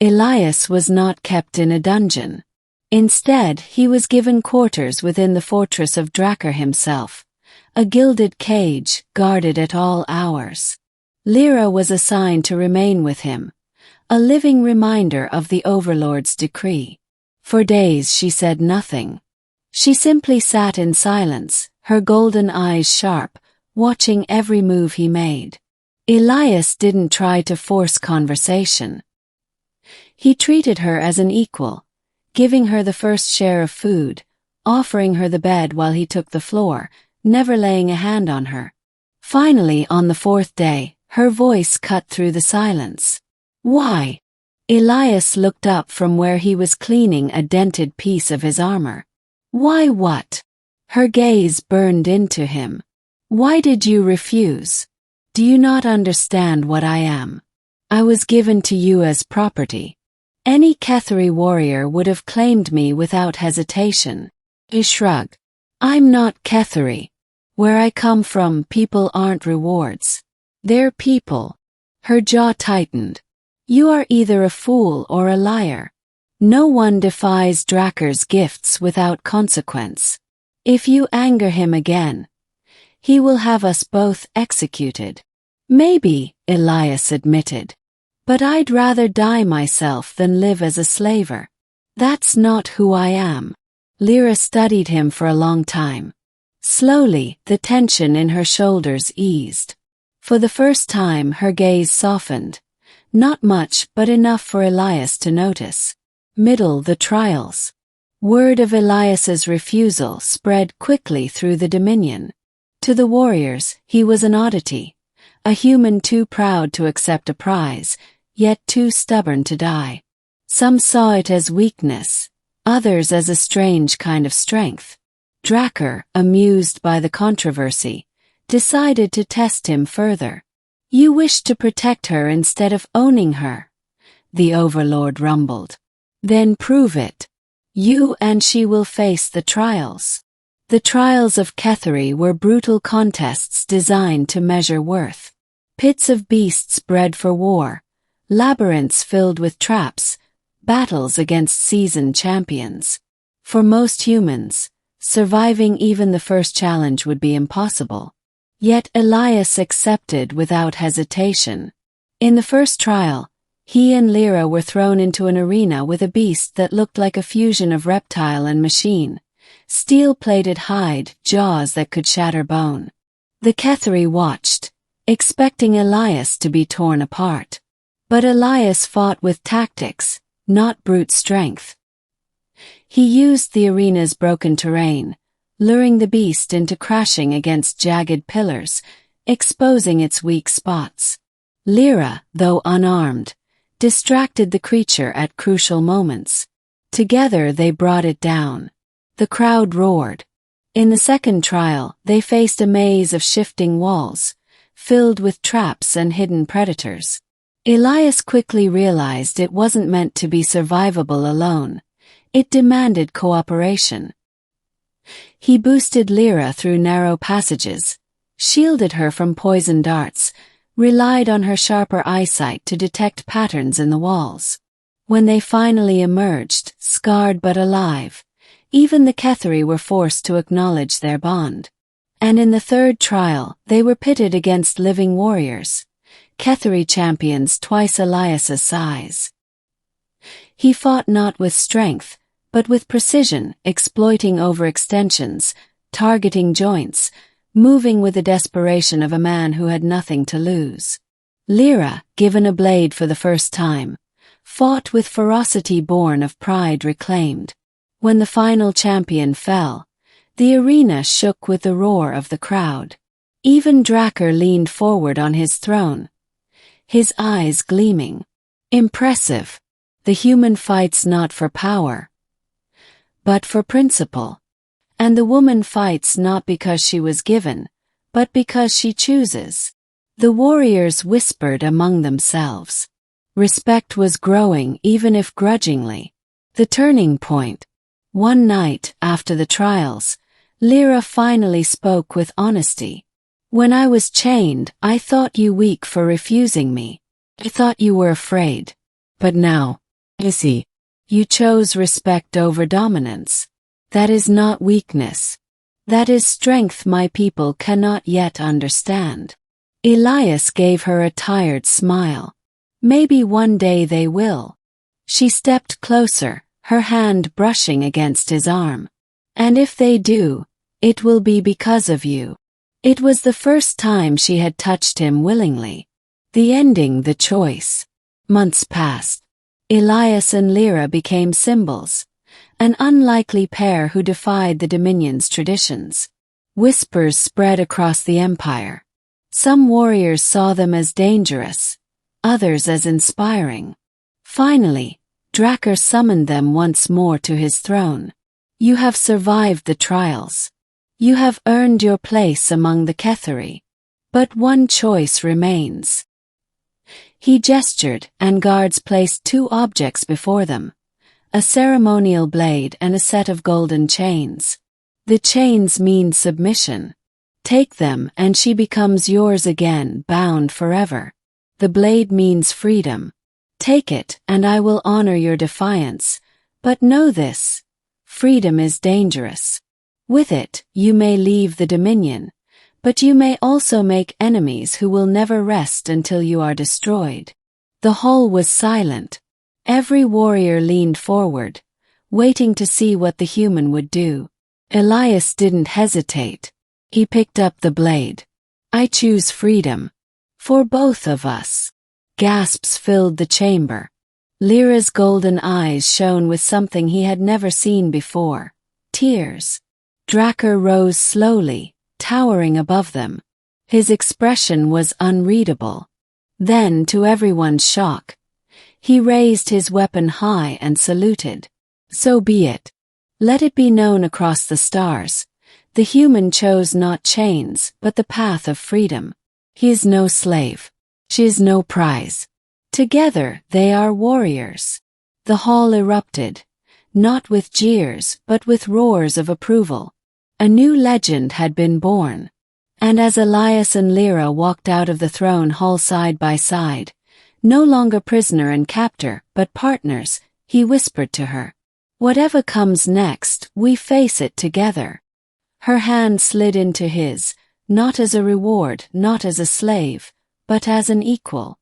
Elias was not kept in a dungeon. Instead, he was given quarters within the fortress of Drakkar himself, a gilded cage guarded at all hours. Lira was assigned to remain with him, a living reminder of the Overlord's decree. For days she said nothing. She simply sat in silence, her golden eyes sharp, watching every move he made. Elias didn't try to force conversation. He treated her as an equal, giving her the first share of food, offering her the bed while he took the floor, never laying a hand on her. Finally, on the fourth day, her voice cut through the silence. "Why?" Elias looked up from where he was cleaning a dented piece of his armor. "Why what?" Her gaze burned into him. "Why did you refuse? Do you not understand what I am? I was given to you as property. Any Ketheri warrior would have claimed me without hesitation." He shrugged. "I'm not Ketheri. Where I come from, people aren't rewards. They're people." Her jaw tightened. "You are either a fool or a liar. No one defies Drakkar's gifts without consequence. If you anger him again, he will have us both executed." "Maybe," Elias admitted. "But I'd rather die myself than live as a slaver. That's not who I am." Lira studied him for a long time. Slowly, the tension in her shoulders eased. For the first time, her gaze softened. Not much, but enough for Elias to notice. The trials. Word of Elias's refusal spread quickly through the Dominion. To the warriors, he was an oddity, a human too proud to accept a prize, yet too stubborn to die. Some saw it as weakness, others as a strange kind of strength. Drakkar, amused by the controversy, decided to test him further. "You wish to protect her instead of owning her," the Overlord rumbled. "Then prove it. You and she will face the trials." The trials of Ketheri were brutal contests designed to measure worth. Pits of beasts bred for war, labyrinths filled with traps, battles against seasoned champions. For most humans, surviving even the first challenge would be impossible. Yet Elias accepted without hesitation. In the first trial, he and Lira were thrown into an arena with a beast that looked like a fusion of reptile and machine. Steel-plated hide, jaws that could shatter bone. The Ketheri watched, expecting Elias to be torn apart. But Elias fought with tactics, not brute strength. He used the arena's broken terrain, luring the beast into crashing against jagged pillars, exposing its weak spots. Lira, though unarmed, distracted the creature at crucial moments. Together they brought it down. The crowd roared. In the second trial, they faced a maze of shifting walls, filled with traps and hidden predators. Elias quickly realized it wasn't meant to be survivable alone. It demanded cooperation. He boosted Lira through narrow passages, shielded her from poison darts, relied on her sharper eyesight to detect patterns in the walls. When they finally emerged, scarred but alive, even the Ketheri were forced to acknowledge their bond. And in the third trial, they were pitted against living warriors, Ketheri champions twice Elias's size. He fought not with strength, but with precision, exploiting overextensions, targeting joints, moving with the desperation of a man who had nothing to lose. Lira, given a blade for the first time, fought with ferocity born of pride reclaimed. When the final champion fell, the arena shook with the roar of the crowd. Even Drakkar leaned forward on his throne, his eyes gleaming. Impressive. The human fights not for power, but for principle. And the woman fights not because she was given, but because she chooses. The warriors whispered among themselves. Respect was growing even if grudgingly. The turning point. One night, after the trials, Lira finally spoke with honesty. "When I was chained, I thought you weak for refusing me. I thought you were afraid. But now, Issy, you chose respect over dominance. That is not weakness. That is strength my people cannot yet understand. Elias gave her a tired smile. Maybe one day they will. She stepped closer, her hand brushing against his arm. And if they do, it will be because of you. It was the first time she had touched him willingly. The ending, the choice. Months passed. Elias and Lira became symbols, an unlikely pair who defied the Dominion's traditions. Whispers spread across the empire. Some warriors saw them as dangerous, others as inspiring. Finally, Drakkar summoned them once more to his throne. You have survived the trials. You have earned your place among the Ketheri. But one choice remains. He gestured, and guards placed two objects before them, a ceremonial blade and a set of golden chains. The chains mean submission. Take them and she becomes yours again, bound forever. The blade means freedom. Take it and I will honor your defiance, but know this, freedom is dangerous. With it, you may leave the Dominion, but you may also make enemies who will never rest until you are destroyed. The hall was silent. Every warrior leaned forward, waiting to see what the human would do. Elias didn't hesitate. He picked up the blade. I choose freedom. For both of us. Gasps filled the chamber. Lyra's golden eyes shone with something he had never seen before. Tears. Drakkar rose slowly, towering above them. His expression was unreadable. Then, to everyone's shock, he raised his weapon high and saluted. So be it. Let it be known across the stars. The human chose not chains, but the path of freedom. He is no slave. She is no prize. Together they are warriors. The hall erupted, not with jeers, but with roars of approval. A new legend had been born. And as Elias and Lira walked out of the throne hall side by side, no longer prisoner and captor, but partners, he whispered to her, "Whatever comes next, we face it together." Her hand slid into his, not as a reward, not as a slave, but as an equal.